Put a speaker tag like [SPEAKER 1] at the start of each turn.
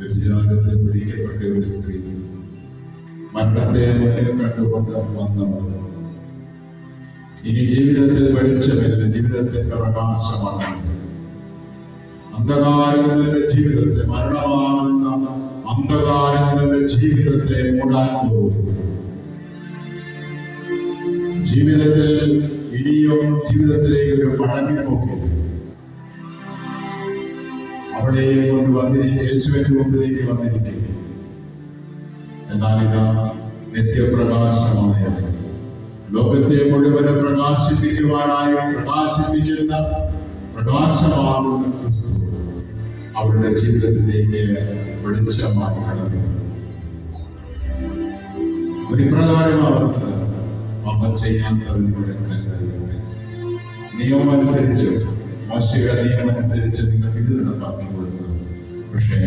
[SPEAKER 1] വ്യഭിചാരത്തിൽ പിടിക്കപ്പെട്ട ഒരു സ്ത്രീ മരണത്തെ മുന്നിൽ കണ്ടുകൊണ്ട് വന്നവർ. ഇനി ജീവിതത്തിൽ വെളിച്ചമില്ല, ജീവിതത്തിന്റെ പ്രകാശമാണ്. അന്ധകാരത്തിന്റെ ജീവിതത്തെ, മരണമാകുന്ന അന്ധകാരത്തിന്റെ ജീവിതത്തെ മൂടാൻ പോകുന്നു. ജീവിതത്തിൽ ഇനിയും ജീവിതത്തിലേക്ക് ഒരു മടങ്ങിപ്പോക്കി അവിടെയും കൊണ്ട് വന്നിരിക്കും, യേശുവിന്റെ മുമ്പിലേക്ക് വന്നിരിക്കും. എന്നാൽ ഇതാ നിത്യപ്രകാശമായ ലോകത്തെ മുഴുവനും പ്രകാശിപ്പിക്കുവാനായി പ്രകാശിപ്പിക്കുന്ന പ്രകാശമാകുന്ന ക്രിസ്തു അവരുടെ ജീവിതത്തിലേക്ക് വെളിച്ചമായി കടന്നു. ഒരു പ്രകാരമാണ് പറഞ്ഞത്, അവൻ ചെയ്യാത്തവരുടെ കല്ലുകളുടെ നിയമം അനുസരിച്ചു, മോശയുടെ നിയമം അനുസരിച്ച് നിങ്ങൾ ഇത് നടപ്പാക്കി കൊടുക്കുക. പക്ഷേ